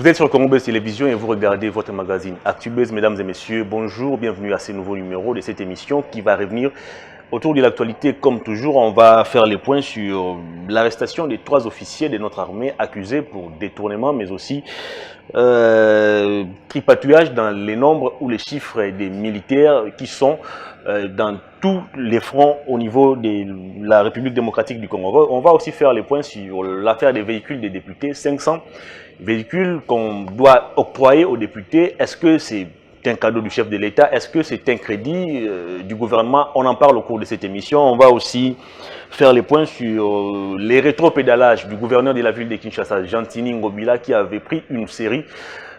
Vous êtes sur Congo-Buzz Télévision et vous regardez votre magazine ActuBuzz. Mesdames et messieurs, bonjour, bienvenue à ce nouveau numéro de cette émission qui va revenir autour de l'actualité. Comme toujours, on va faire les points sur l'arrestation des 3 officiers de notre armée accusés pour détournement, mais aussi tripatouillage dans les nombres ou les chiffres des militaires qui sont dans tous les fronts au niveau de la République démocratique du Congo. On va aussi faire les points sur l'affaire des véhicules des députés, 500 véhicules qu'on doit octroyer aux députés. Est-ce que c'est un cadeau du chef de l'État? Est-ce que c'est un crédit du gouvernement? On en parle au cours de cette émission. On va aussi faire les points sur les rétropédalages du gouverneur de la ville de Kinshasa, Gentini Ngobila, qui avait pris une série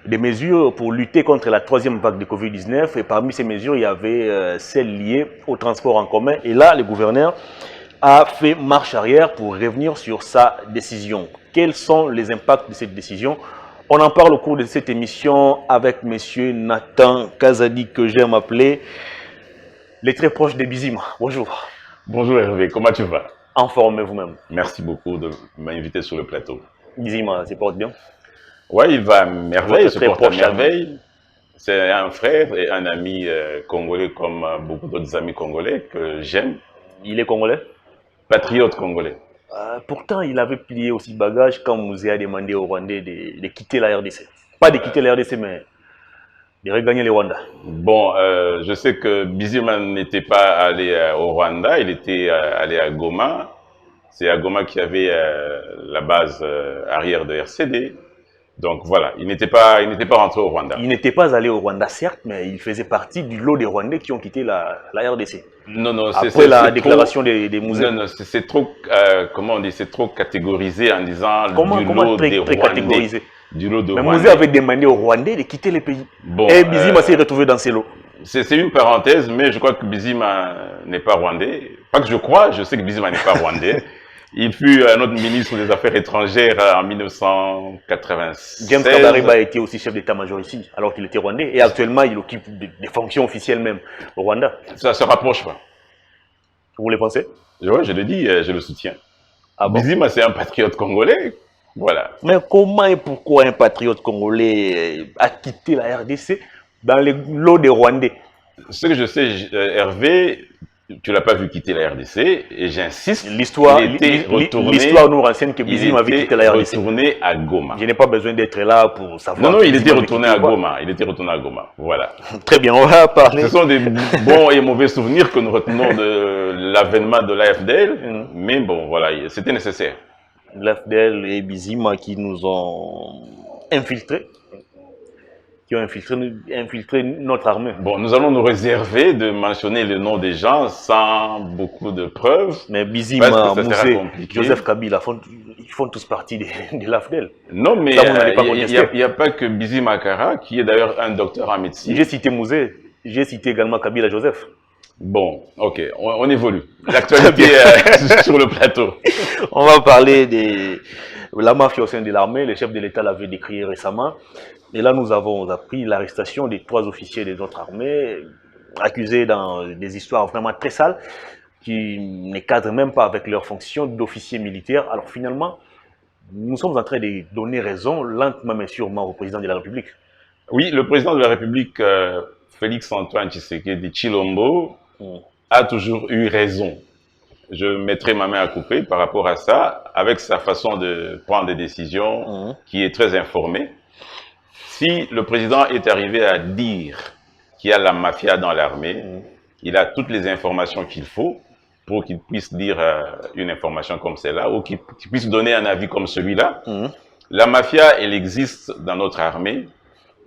de mesures pour lutter contre la 3e vague de Covid-19. Et parmi ces mesures, il y avait celles liées au transport en commun. Et là, le gouverneur a fait marche arrière pour revenir sur sa décision. Quels sont les impacts de cette décision? On en parle au cours de cette émission avec M. Nathan Kazadi, que j'aime appeler les très proches de Bizima. Bonjour. Bonjour Hervé, comment tu vas? En forme vous-même. Merci beaucoup de m'inviter sur le plateau. Bizima se porte bien? Oui, il va à merveille, il se porte à merveille. C'est C'est un frère et un ami congolais comme beaucoup d'autres amis congolais que j'aime. Il est congolais? Patriote congolais. Pourtant, il avait plié aussi bagage quand Mouzé a demandé aux Rwandais de quitter la RDC. Pas de quitter la RDC, mais de regagner le Rwanda. Bon, je sais que Bizima n'était pas allé au Rwanda, il était allé à Goma. C'est à Goma qu'il y avait la base arrière de RCD. Donc voilà, il n'était pas rentré au Rwanda. Il n'était pas allé au Rwanda, certes, mais il faisait partie du lot des Rwandais qui ont quitté la RDC. Non, non, après la déclaration des Mouzé. Non, non, c'est trop, comment on dit, c'est trop catégorisé en disant comment des très catégorisé? Du lot de mais Rwandais. Mouzé avait demandé aux Rwandais de quitter le pays. Bon, et Bizima s'est retrouvé dans ces lots. C'est une parenthèse, mais je crois que Bizima n'est pas rwandais. Pas que je crois, je sais que Bizima n'est pas rwandais. Il fut notre ministre des Affaires étrangères en 1996. James Kabareba était aussi chef d'état-major ici, alors qu'il était rwandais. Et actuellement, il occupe des fonctions officielles même au Rwanda. Ça se rapproche pas. Vous le pensez? Oui, je le dis, je le soutiens. Ah bon? Bizima, c'est un patriote congolais. Voilà. Mais comment et pourquoi un patriote congolais a quitté la RDC dans les lots des Rwandais? Ce que je sais, Hervé, tu l'as pas vu quitter la RDC, et j'insiste, l'histoire nous renseigne que Bizima avait quitté la RDC. Il était retourné à Goma. Je n'ai pas besoin d'être là pour savoir. Non, non, il était retourné à Goma. Il était retourné à Goma. Voilà. Très bien, on va parler. Ce sont des bons et mauvais souvenirs que nous retenons de l'avènement de l'AFDL, mais bon, voilà, c'était nécessaire. L'AFDL et Bizima qui nous ont infiltrés. Qui ont infiltré notre armée. Bon, nous allons nous réserver de mentionner le nom des gens sans beaucoup de preuves. Mais Bizima, Mouzé, Joseph Kabila, ils font tous partie de l'AFDL. Non, mais il n'y a pas que Bizima Kara, qui est d'ailleurs un docteur en médecine. J'ai cité Mouzé, j'ai cité également Kabila Joseph. Bon, ok, on évolue. L'actualité sur le plateau. On va parler de la mafia au sein de l'armée. Le chef de l'État l'avait décrit récemment. Et là, nous avons appris l'arrestation des 3 officiers de notre armée, accusés dans des histoires vraiment très sales, qui ne cadrent même pas avec leur fonction d'officier militaire. Alors finalement, nous sommes en train de donner raison, lentement mais sûrement, au président de la République. Oui, le président de la République, Félix-Antoine Tshisekedi Tshilombo, a toujours eu raison. Je mettrai ma main à couper par rapport à ça, avec sa façon de prendre des décisions, qui est très informée. Si le président est arrivé à dire qu'il y a la mafia dans l'armée, il a toutes les informations qu'il faut pour qu'il puisse dire une information comme celle-là, ou qu'il puisse donner un avis comme celui-là. La mafia, elle existe dans notre armée,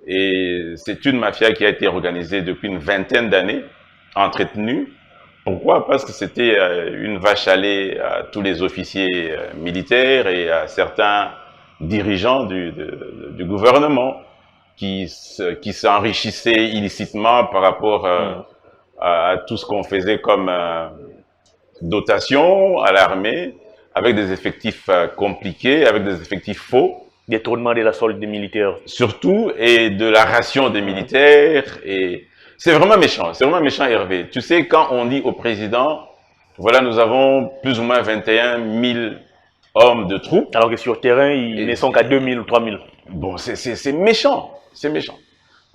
et c'est une mafia qui a été organisée depuis une vingtaine d'années, entretenue. Pourquoi? Parce que c'était une vache à lait à tous les officiers militaires et à certains dirigeants du gouvernement qui s'enrichissaient illicitement par rapport à tout ce qu'on faisait comme dotation à l'armée, avec des effectifs compliqués, avec des effectifs faux. Détournement de la solde des militaires. Surtout, et de la ration des militaires. Et c'est vraiment méchant Hervé. Tu sais, quand on dit au président, voilà, nous avons plus ou moins 21 000 hommes de troupes. Alors que sur le terrain, ils ne sont qu'à 2 000 ou 3 000. Bon, c'est méchant, c'est méchant.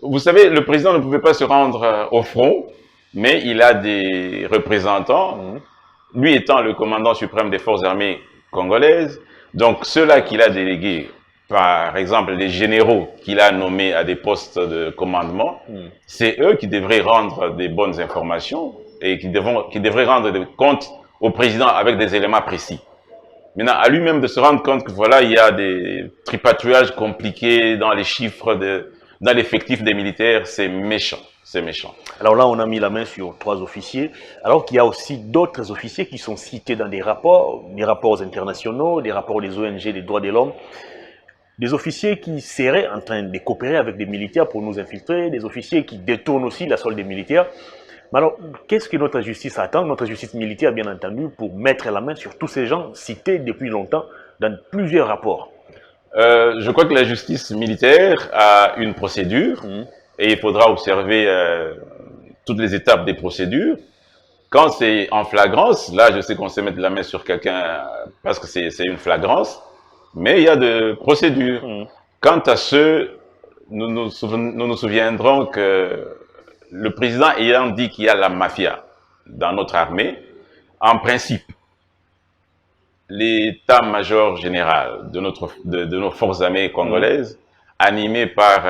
Vous savez, le président ne pouvait pas se rendre au front, mais il a des représentants, lui étant le commandant suprême des forces armées congolaises, donc ceux-là qu'il a délégués, par exemple les généraux qu'il a nommés à des postes de commandement, c'est eux qui devraient rendre des bonnes informations et qui devraient rendre des comptes au président avec des éléments précis. Maintenant, à lui-même de se rendre compte que voilà, il y a des tripatouillages compliqués dans les chiffres, dans l'effectif des militaires, c'est méchant, c'est méchant. Alors là, on a mis la main sur 3 officiers, alors qu'il y a aussi d'autres officiers qui sont cités dans des rapports internationaux, des rapports des ONG des droits de l'homme, des officiers qui seraient en train de coopérer avec des militaires pour nous infiltrer, des officiers qui détournent aussi la solde des militaires. Mais alors, qu'est-ce que notre justice attend, notre justice militaire, bien entendu, pour mettre la main sur tous ces gens cités depuis longtemps dans plusieurs rapports? Je crois que la justice militaire a une procédure et il faudra observer toutes les étapes des procédures. Quand c'est en flagrance, là, je sais qu'on sait mettre la main sur quelqu'un parce que c'est une flagrance, mais il y a de procédures. Quant à ceux, nous nous souviendrons que le président ayant dit qu'il y a la mafia dans notre armée, en principe, l'état-major général de nos forces armées congolaises, animé par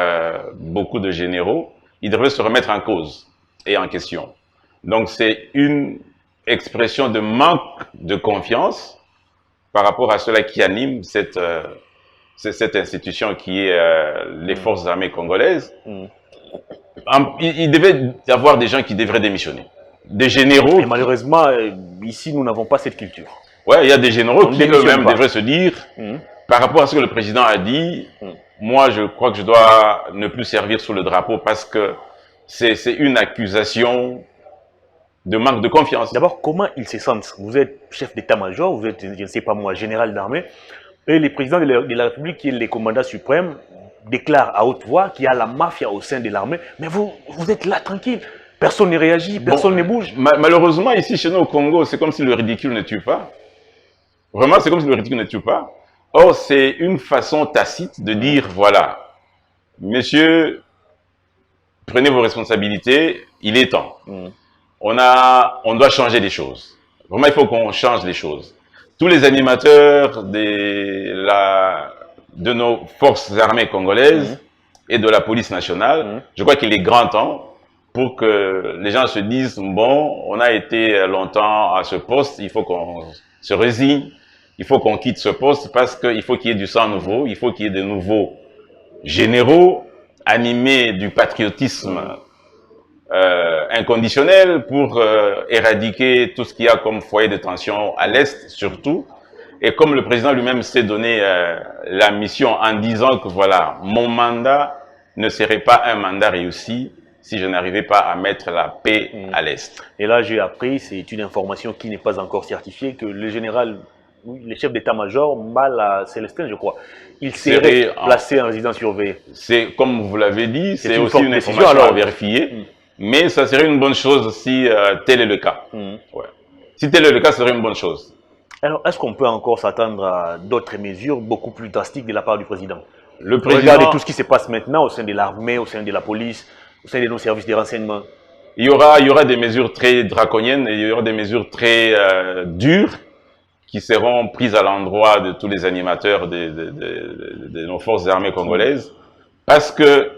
beaucoup de généraux, il devrait se remettre en cause et en question. Donc c'est une expression de manque de confiance par rapport à ceux-là qui animent cette institution qui est les forces armées congolaises. Il devait y avoir des gens qui devraient démissionner. Des généraux. Et malheureusement, ici, nous n'avons pas cette culture. Ouais, il y a des généraux qui eux-mêmes devraient se dire, par rapport à ce que le président a dit, moi je crois que je dois ne plus servir sous le drapeau parce que c'est une accusation de manque de confiance. D'abord, comment ils se sentent? Vous êtes chef d'état-major, vous êtes, je ne sais pas moi, général d'armée, et le président de la République, qui est le commandant suprême, déclare à haute voix qu'il y a la mafia au sein de l'armée, mais vous êtes là tranquille, personne ne réagit, personne ne bouge. Malheureusement, ici chez nous au Congo, c'est comme si le ridicule ne tue pas. Vraiment, c'est comme si le ridicule ne tue pas. Or, c'est une façon tacite de dire, voilà, messieurs, prenez vos responsabilités, il est temps. On doit changer les choses. Vraiment, il faut qu'on change les choses. Tous les animateurs de nos forces armées congolaises et de la police nationale, je crois qu'il est grand temps pour que les gens se disent, bon, on a été longtemps à ce poste, il faut qu'on se résigne, il faut qu'on quitte ce poste parce qu'il faut qu'il y ait du sang nouveau, il faut qu'il y ait de nouveaux généraux animés du patriotisme inconditionnel pour éradiquer tout ce qu'il y a comme foyer de tension à l'Est surtout. Et comme le président lui-même s'est donné la mission en disant que voilà, mon mandat ne serait pas un mandat réussi si je n'arrivais pas à mettre la paix à l'Est. Et là, j'ai appris, c'est une information qui n'est pas encore certifiée, que le général, le chef d'état-major, Mala Célestin, je crois, il serait placé en résidence surveillée. C'est, comme vous l'avez dit, c'est aussi une information à vérifier, mais ça serait une bonne chose si tel est le cas. Ouais. Si tel est le cas, ce serait une bonne chose. Alors, est-ce qu'on peut encore s'attendre à d'autres mesures beaucoup plus drastiques de la part du président? Le président... Regardez tout ce qui se passe maintenant au sein de l'armée, au sein de la police, au sein de nos services de renseignement. Il y aura des mesures très draconiennes et il y aura des mesures très dures qui seront prises à l'endroit de tous les animateurs de nos forces armées congolaises, parce que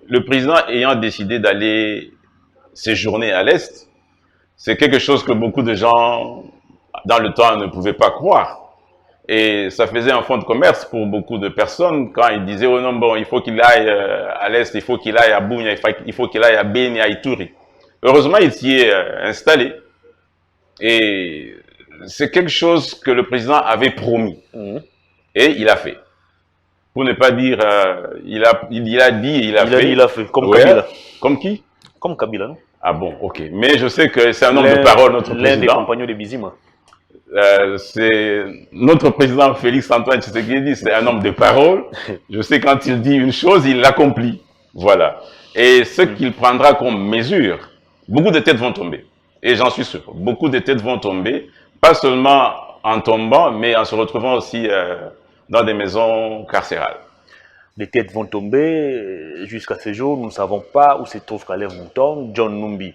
le président ayant décidé d'aller séjourner à l'Est, c'est quelque chose que beaucoup de gens, dans le temps, ne pouvaient pas croire. Et ça faisait un fonds de commerce pour beaucoup de personnes quand ils disaient « Oh non, bon, il faut qu'il aille à l'Est, il faut qu'il aille à Bunia, il faut qu'il aille à Beni, à Ituri. » Heureusement, il s'y est installé. Et c'est quelque chose que le président avait promis. Et il a fait. Pour ne pas dire, il a dit et il a fait. Il a fait, comme Kabila. Comme qui? Comme Kabila, non? Ah bon, ok. Mais je sais que c'est un homme de parole, notre président. L'un des compagnons de Bizima. C'est notre président Félix Antoine Tshisekedi, c'est un homme de parole. Je sais quand il dit une chose, il l'accomplit. Voilà. Et ce qu'il prendra comme mesure, beaucoup de têtes vont tomber. Et j'en suis sûr. Beaucoup de têtes vont tomber. Pas seulement en tombant, mais en se retrouvant aussi dans des maisons carcérales. Des têtes vont tomber. Jusqu'à ce jour, nous ne savons pas où se trouve Caleb Mouton, John Numbi,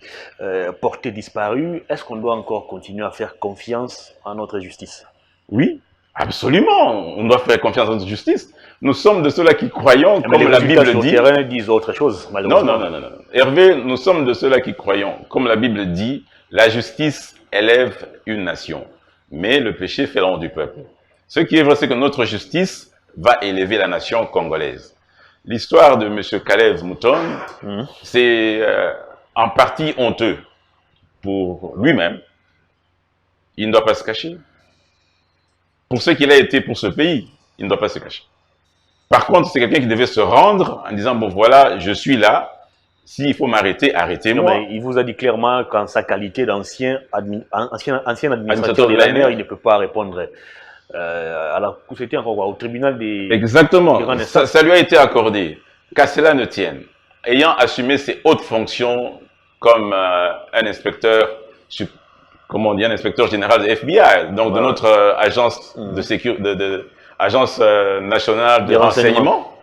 porté disparu. Est-ce qu'on doit encore continuer à faire confiance à notre justice? Oui, absolument. On doit faire confiance à notre justice. Nous sommes de ceux-là qui croyons, mais comme la Bible dit. Les terrain disent autre chose, malheureusement. Non. Hervé, nous sommes de ceux-là qui croyons, comme la Bible dit, la justice élève une nation, mais le péché fait la honte du peuple. Ce qui est vrai, c'est que notre justice va élever la nation congolaise. L'histoire de M. Caleb Mouton, c'est en partie honteux pour lui-même. Il ne doit pas se cacher. Pour ce qu'il a été pour ce pays, il ne doit pas se cacher. Par contre, c'est quelqu'un qui devait se rendre en disant, bon voilà, je suis là, s'il faut m'arrêter, arrêtez-moi. Il vous a dit clairement qu'en sa qualité d'ancien administrateur de l'ANR, il ne peut pas répondre. Alors, c'était encore quoi, au tribunal des... Exactement, ça lui a été accordé. Qu'à cela ne tienne, ayant assumé ses hautes fonctions comme un inspecteur, comment on dit, un inspecteur général de FBI, donc de notre agence de sécurité, agence nationale de renseignement,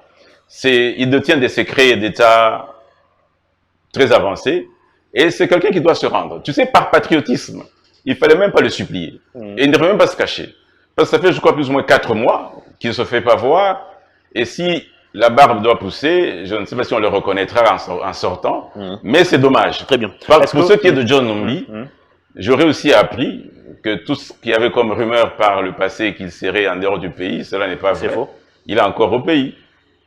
il détient des secrets d'État très avancés, et c'est quelqu'un qui doit se rendre. Tu sais, par patriotisme, il ne fallait même pas le supplier, et il ne devait même pas se cacher. Parce que ça fait, je crois, plus ou moins 4 mois qu'il ne se fait pas voir, et si la barbe doit pousser, je ne sais pas si on le reconnaîtra en sortant, mais c'est dommage. Très bien. Pour ce qui est de John Numbi, j'aurais aussi appris que tout ce qu'il y avait comme rumeur par le passé qu'il serait en dehors du pays, cela n'est pas vrai. C'est faux. Il est encore au pays.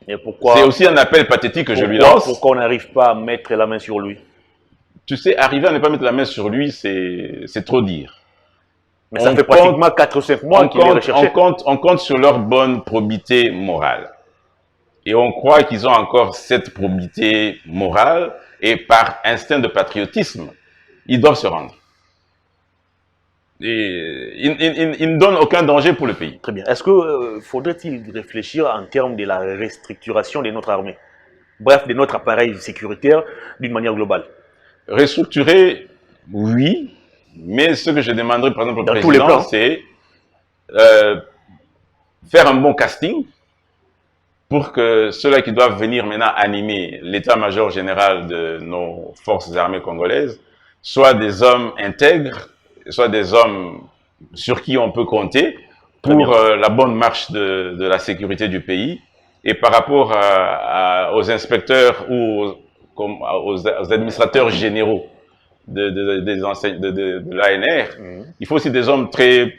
C'est aussi un appel pathétique que je lui lance. Pourquoi on n'arrive pas à mettre la main sur lui? Tu sais, arriver à ne pas mettre la main sur lui, c'est trop dire. Mais ça fait pratiquement 4 ou 5 mois qu'il est recherché. On compte sur leur bonne probité morale. Et on croit qu'ils ont encore cette probité morale, et par instinct de patriotisme, ils doivent se rendre. Et ils ne donnent aucun danger pour le pays. Très bien. Est-ce que faudrait-il réfléchir en termes de la restructuration de notre armée? Bref, de notre appareil sécuritaire d'une manière globale. Restructurer, oui, mais ce que je demanderais par exemple au président, c'est faire un bon casting pour que ceux-là qui doivent venir maintenant animer l'état-major général de nos forces armées congolaises soient des hommes intègres, soit des hommes sur qui on peut compter pour la bonne marche de la sécurité du pays. Et par rapport aux inspecteurs ou aux administrateurs généraux de l'ANR, il faut aussi des hommes très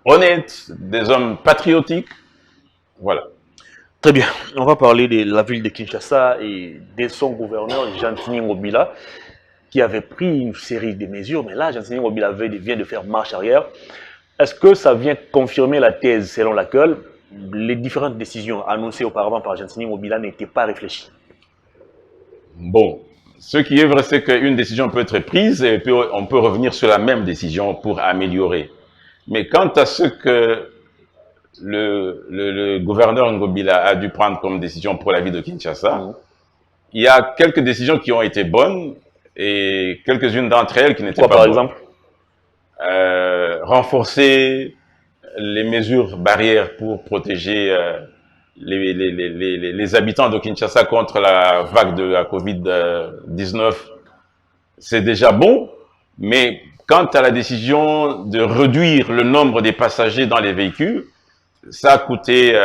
honnêtes, des hommes patriotiques. Voilà. Très bien. On va parler de la ville de Kinshasa et de son gouverneur, Gentini Ngobila, qui avait pris une série de mesures, mais là, Gentini Ngobila vient de faire marche arrière. Est-ce que ça vient confirmer la thèse selon laquelle les différentes décisions annoncées auparavant par Gentini Ngobila n'étaient pas réfléchies? Bon, ce qui est vrai, c'est qu'une décision peut être prise et puis on peut revenir sur la même décision pour améliorer. Mais quant à ce que le gouverneur Ngobila a dû prendre comme décision pour la ville de Kinshasa, il y a quelques décisions qui ont été bonnes et quelques-unes d'entre elles qui n'étaient pas bonnes. Par exemple, renforcer les mesures barrières pour protéger les habitants de Kinshasa contre la vague de la Covid-19, c'est déjà bon, mais quant à la décision de réduire le nombre des passagers dans les véhicules, ça a coûté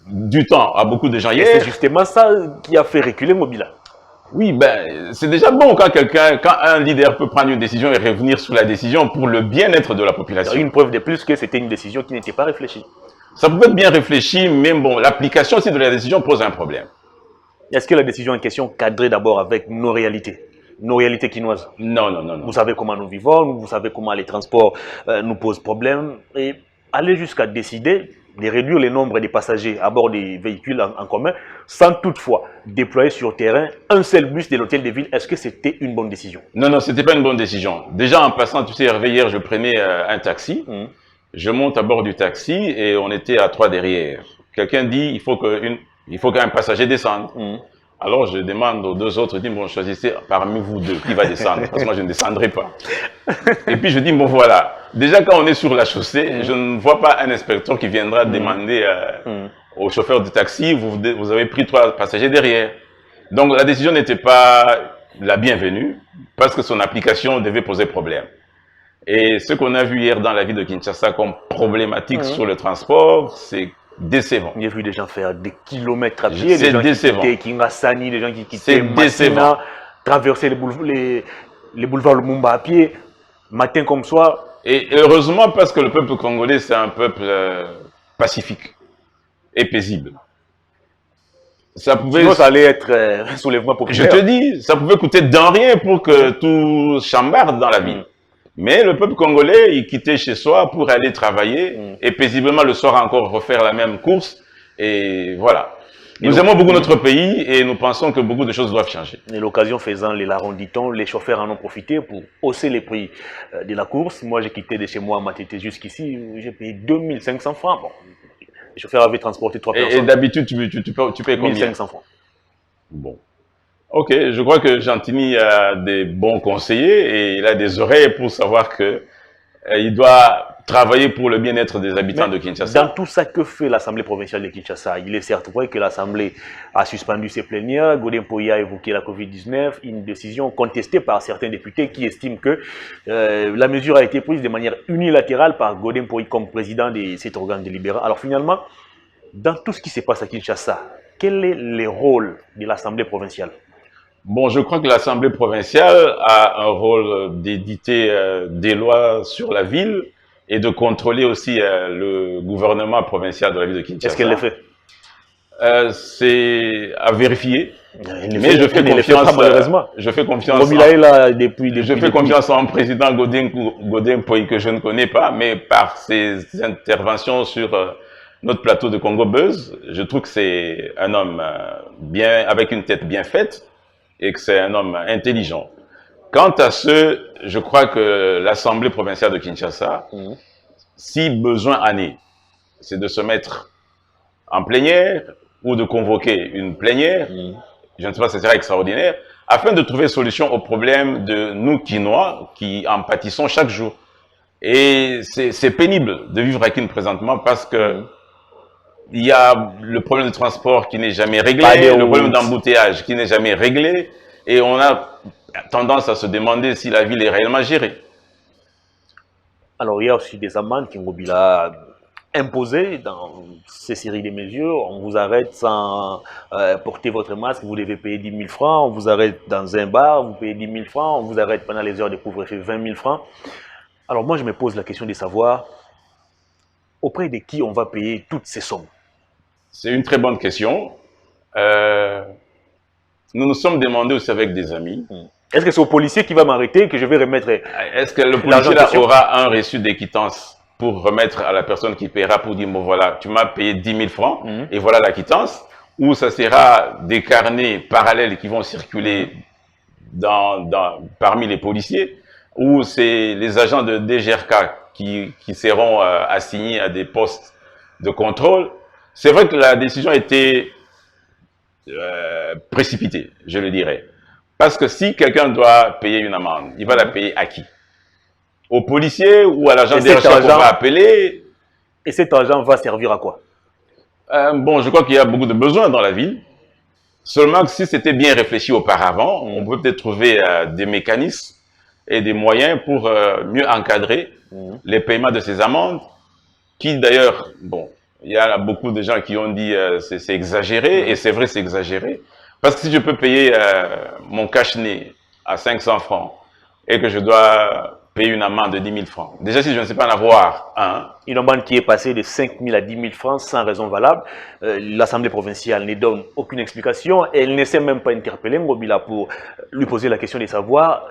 du temps à beaucoup de gens. C'est justement ça qui a fait reculer Ngobila. Oui, ben, c'est déjà bon quand un leader peut prendre une décision et revenir sur la décision pour le bien-être de la population. Une preuve de plus que c'était une décision qui n'était pas réfléchie. Ça pouvait être bien réfléchi, mais bon, l'application aussi de la décision pose un problème. Est-ce que la décision en question cadrait d'abord avec nos réalités quinoises? Non. Vous savez comment nous vivons, vous savez comment les transports nous posent problème, et aller jusqu'à décider de réduire le nombre des passagers à bord des véhicules en commun, sans toutefois déployer sur terrain un seul bus de l'hôtel de ville, est-ce que c'était une bonne décision? Non, c'était pas une bonne décision. Déjà en passant, tu sais, Hervé, hier, je prenais un taxi, je monte à bord du taxi et on était à 3 derrière. Quelqu'un dit, il faut qu'un passager descende. Alors je demande aux 2 autres, je dis, bon, choisissez parmi vous 2 qui va descendre, parce que moi je ne descendrai pas. Et puis je dis, bon voilà, déjà quand on est sur la chaussée, je ne vois pas un inspecteur qui viendra demander au chauffeur de taxi, vous avez pris 3 passagers derrière. Donc la décision n'était pas la bienvenue parce que son application devait poser problème. Et ce qu'on a vu hier dans la ville de Kinshasa comme problématique sur le transport, c'est décevant. J'ai vu des gens faire des kilomètres à pied, des gens décevant. Qui quittaient Kingasani, des gens qui quittaient Massina, traverser les boulevards Lumumba à pied, matin comme soir. Et heureusement parce que le peuple congolais, c'est un peuple pacifique et paisible. Ça pouvait... Sinon, ça allait être un soulèvement populaire. Je te dis, ça pouvait coûter d'un rien pour que tout chambarde dans la ville. Mais le peuple congolais, il quittait chez soi pour aller travailler et paisiblement le soir encore refaire la même course. Et voilà. Nous aimons beaucoup notre pays et nous pensons que beaucoup de choses doivent changer. Et l'occasion faisant, les larronditons, les chauffeurs en ont profité pour hausser les prix de la course. Moi, j'ai quitté de chez moi à Matete jusqu'ici, j'ai payé 2500 francs. Bon, les chauffeurs avaient transporté 3 personnes. Et d'habitude, tu payes combien? 1500 francs. Bon. Ok, je crois que Gentini a des bons conseillers et il a des oreilles pour savoir que il doit travailler pour le bien-être des habitants de Kinshasa. Dans tout ça, que fait l'Assemblée provinciale de Kinshasa? Il est certes vrai que l'Assemblée a suspendu ses plénières. Godin Poya a évoqué la Covid-19, une décision contestée par certains députés qui estiment que la mesure a été prise de manière unilatérale par Godin Poya comme président de cet organe délibérant. Alors finalement, dans tout ce qui se passe à Kinshasa, quel est le rôle de l'Assemblée provinciale? Bon, je crois que l'Assemblée provinciale a un rôle d'éditer des lois sur la ville et de contrôler aussi le gouvernement provincial de la ville de Kinshasa. Est-ce qu'elle le fait? C'est à vérifier. Mais je fais confiance, malheureusement. Je fais confiance. Comme il a là je fais confiance en président Godin Poy que je ne connais pas, mais par ses interventions sur notre plateau de Congo Buzz, je trouve que c'est un homme bien, avec une tête bien faite et que c'est un homme intelligent. Quant à ce, je crois que l'Assemblée provinciale de Kinshasa, si besoin en est, c'est de se mettre en plénière ou de convoquer une plénière, je ne sais pas si ce sera extraordinaire, afin de trouver solution aux problèmes de nous Quinois qui en pâtissons chaque jour. Et c'est pénible de vivre à Kin présentement parce que il y a le problème de transport qui n'est jamais réglé, le problème d'embouteillage qui n'est jamais réglé, et on a tendance à se demander si la ville est réellement gérée. Alors, il y a aussi des amendes qui ont imposées dans ces séries de mesures. On vous arrête sans porter votre masque, vous devez payer 10 000 francs. On vous arrête dans un bar, vous payez 10 000 francs. On vous arrête pendant les heures de couvre-feu, 20 000 francs. Alors, moi, je me pose la question de savoir auprès de qui on va payer toutes ces sommes. C'est une très bonne question. Nous nous sommes demandé aussi avec des amis. Est-ce que c'est au policier qui va m'arrêter que je vais remettre? Est-ce que le policier aura un reçu de quittance pour remettre à la personne qui paiera pour dire, bon voilà, tu m'as payé 10 000 francs et voilà la quittance? Ou ça sera des carnets parallèles qui vont circuler parmi les policiers? Ou c'est les agents de DGRK qui seront assignés à des postes de contrôle? C'est vrai que la décision a été précipitée, je le dirais. Parce que si quelqu'un doit payer une amende, il va la payer à qui? Au policier ou à l'agent DGRK qu'on va appeler? Et cet argent va servir à quoi? Bon, je crois qu'il y a beaucoup de besoins dans la ville. Seulement que si c'était bien réfléchi auparavant, on peut peut-être trouver des mécanismes et des moyens pour mieux encadrer les paiements de ces amendes, qui d'ailleurs, bon, il y a beaucoup de gens qui ont dit c'est exagéré, et c'est vrai, c'est exagéré. Parce que si je peux payer mon cache-nez à 500 francs et que je dois payer une amende de 10 000 francs, déjà si je ne sais pas en avoir un... Une amende qui est passée de 5 000 à 10 000 francs sans raison valable, l'Assemblée provinciale ne donne aucune explication, et elle ne s'est même pas interpellée Ngobila pour lui poser la question de savoir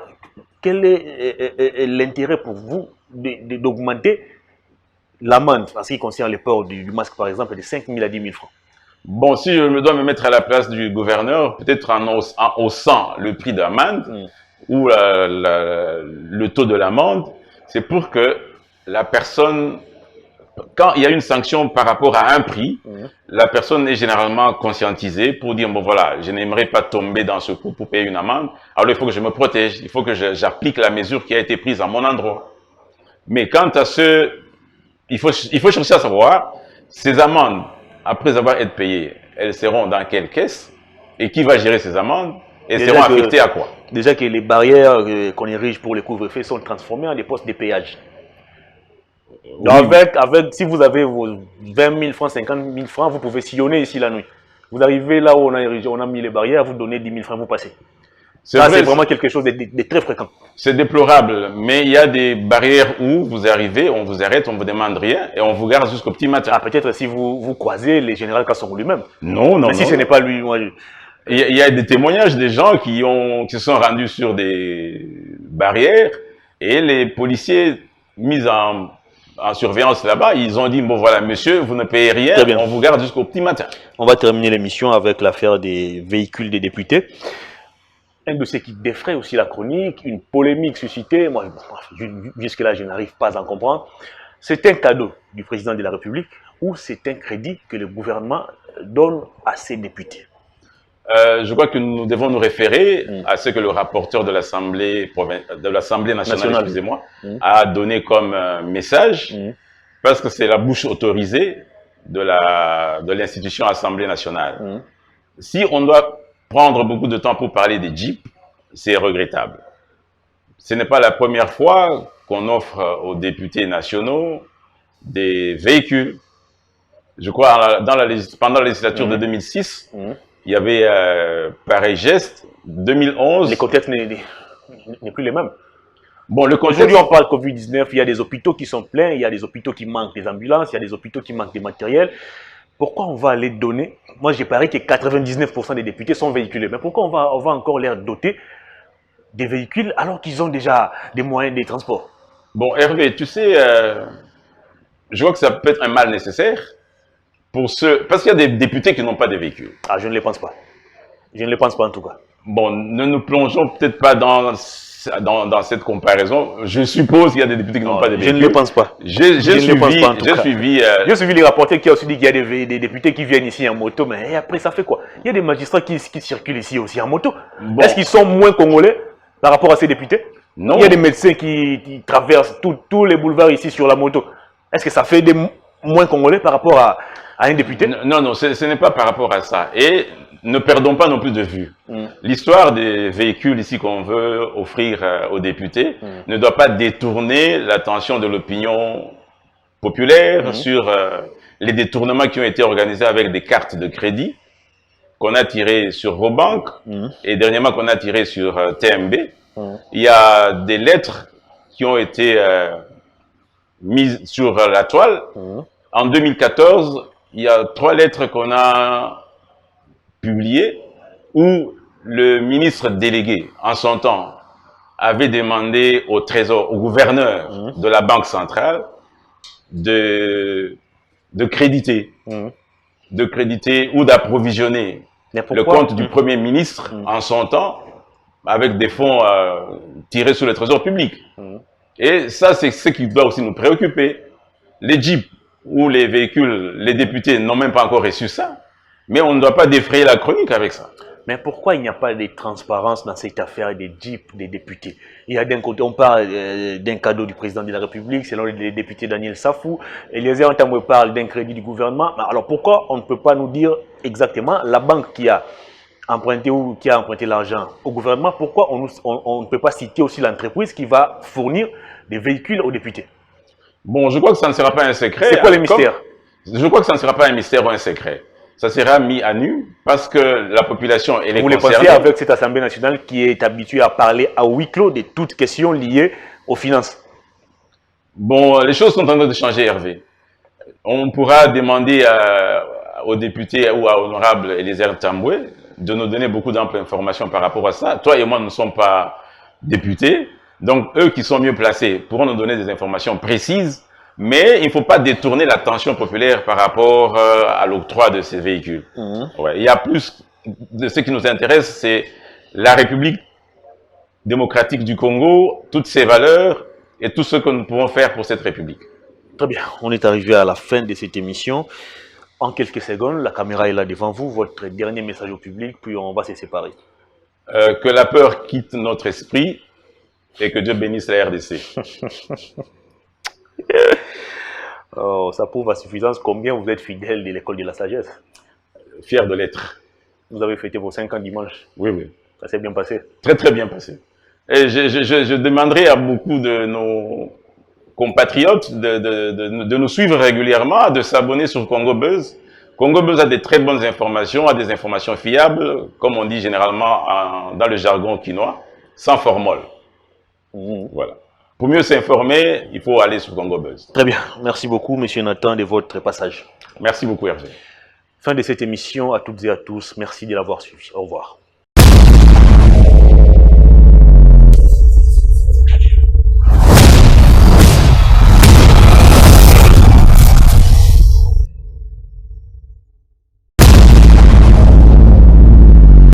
quel est l'intérêt pour vous d'augmenter l'amende en ce qui concerne le port du masque, par exemple, de 5 000 à 10 000 francs. Bon, si je me dois me mettre à la place du gouverneur, peut-être en haussant le prix d'amende ou le taux de l'amende, c'est pour que la personne, quand il y a une sanction par rapport à un prix, la personne est généralement conscientisée pour dire, bon voilà, je n'aimerais pas tomber dans ce coup pour payer une amende, alors il faut que je me protège, il faut que j'applique la mesure qui a été prise à mon endroit. Mais quant à ce... Il faut chercher à savoir, ces amendes après avoir été payées, elles seront dans quelle caisse? Et qui va gérer ces amendes? Et Déjà seront affectées à quoi? Déjà que les barrières qu'on érige pour les couvre-feux sont transformées en des postes de péage. Donc Oui. si vous avez vos 20 000 francs, 50 000 francs, vous pouvez sillonner ici la nuit. Vous arrivez là où on a mis les barrières, vous donnez 10 000 francs, vous passez. Ça, c'est vraiment quelque chose de très fréquent. C'est déplorable, mais il y a des barrières où vous arrivez, on vous arrête, on ne vous demande rien et on vous garde jusqu'au petit matin. Ah, peut-être si vous croisez le général Kassongo lui-même. Non, non, mais si ce n'est pas lui, moi... Il y a des témoignages des gens qui se sont rendus sur des barrières et les policiers mis en surveillance là-bas, ils ont dit, bon voilà, monsieur, vous ne payez rien, on vous garde jusqu'au petit matin. On va terminer l'émission avec l'affaire des véhicules des députés. Un dossier qui défraie aussi la chronique, une polémique suscitée. Moi, jusque-là, je n'arrive pas à en comprendre. C'est un cadeau du président de la République ou c'est un crédit que le gouvernement donne à ses députés? Je crois que nous devons nous référer à ce que le rapporteur de l'Assemblée nationale, excusez-moi, a donné comme message, parce que c'est la bouche autorisée de l'institution Assemblée nationale. Si on doit prendre beaucoup de temps pour parler des Jeeps, c'est regrettable. Ce n'est pas la première fois qu'on offre aux députés nationaux des véhicules. Je crois pendant la législature de 2006, il y avait pareil geste. 2011... Les contextes n'est plus les mêmes. Bon, le contexte... Aujourd'hui, on parle Covid-19, il y a des hôpitaux qui sont pleins, il y a des hôpitaux qui manquent des ambulances, il y a des hôpitaux qui manquent des matériels. Pourquoi on va aller donner... Moi, j'ai parié que 99% des députés sont véhiculés. Mais pourquoi on va encore les doter des véhicules alors qu'ils ont déjà des moyens de transport? Bon, Hervé, tu sais, je vois que ça peut être un mal nécessaire pour ceux... Parce qu'il y a des députés qui n'ont pas de véhicules. Ah, je ne les pense pas. Je ne les pense pas en tout cas. Bon, ne nous plongeons peut-être pas dans cette comparaison. Je suppose qu'il y a des députés qui n'ont pas de véhicules. Je ne le pense pas. J'ai suivi les rapporteurs qui ont aussi dit qu'il y a des députés qui viennent ici en moto, mais après ça fait quoi? Il y a des magistrats qui circulent ici aussi en moto. Bon. Est-ce qu'ils sont moins congolais par rapport à ces députés? Non. Il y a des médecins qui traversent tous les boulevards ici sur la moto. Est-ce que ça fait des moins congolais par rapport à un député? Non, non, ce n'est pas par rapport à ça. Et ne perdons pas non plus de vue. L'histoire des véhicules ici qu'on veut offrir aux députés ne doit pas détourner l'attention de l'opinion populaire sur les détournements qui ont été organisés avec des cartes de crédit qu'on a tirées sur vos banques et dernièrement qu'on a tirées sur TMB. Il y a des lettres qui ont été mises sur la toile. En 2014, il y a 3 lettres qu'on a publiées où le ministre délégué, en son temps, avait demandé au trésor, au gouverneur de la Banque centrale de créditer ou d'approvisionner le compte du Premier ministre en son temps avec des fonds tirés sur le trésor public. Et ça, c'est ce qui doit aussi nous préoccuper. Les Jeeps ou les véhicules, les députés n'ont même pas encore reçu ça. Mais on ne doit pas défrayer la chronique avec ça. Mais pourquoi il n'y a pas de transparence dans cette affaire des Jeeps des députés? Il y a d'un côté, on parle d'un cadeau du président de la République, selon le député Daniel Safou. Eliezer Ntambwe parle d'un crédit du gouvernement. Alors pourquoi on ne peut pas nous dire exactement la banque qui a emprunté ou qui a emprunté l'argent au gouvernement? Pourquoi on ne peut pas citer aussi l'entreprise qui va fournir des véhicules aux députés? Bon, je crois que ça ne sera pas un secret. C'est quoi le mystère? Je crois que ça ne sera pas un mystère ou un secret. Ça sera mis à nu parce que la population est concernée. Vous le pensez avec cette Assemblée nationale qui est habituée à parler à huis clos de toutes questions liées aux finances? Bon, les choses sont en train de changer, Hervé. On pourra demander aux députés ou à Honorable Eliezer Ntambwe de nous donner beaucoup d'amples informations par rapport à ça. Toi et moi ne sommes pas députés, donc eux qui sont mieux placés pourront nous donner des informations précises. Mais il ne faut pas détourner l'attention populaire par rapport à l'octroi de ces véhicules. Ouais, il y a plus de ce qui nous intéresse, c'est la République démocratique du Congo, toutes ses valeurs et tout ce que nous pouvons faire pour cette République. Très bien, on est arrivé à la fin de cette émission. En quelques secondes, la caméra est là devant vous, votre dernier message au public, puis on va se séparer. Que la peur quitte notre esprit et que Dieu bénisse la RDC. Ça prouve à suffisance combien vous êtes fidèle de l'école de la sagesse. Fier de l'être. Vous avez fêté vos 5 ans dimanche. Oui, oui. Ça s'est bien passé. Très, très bien passé. Et je demanderai à beaucoup de nos compatriotes de nous suivre régulièrement, de s'abonner sur Congo Buzz. Congo Buzz a des très bonnes informations, a des informations fiables, comme on dit généralement dans le jargon quinois, sans formol. Voilà. Pour mieux s'informer, il faut aller sur Congo Buzz. Très bien. Merci beaucoup, M. Nathan, de votre passage. Merci beaucoup, Hervé. Fin de cette émission à toutes et à tous. Merci de l'avoir suivi. Au revoir.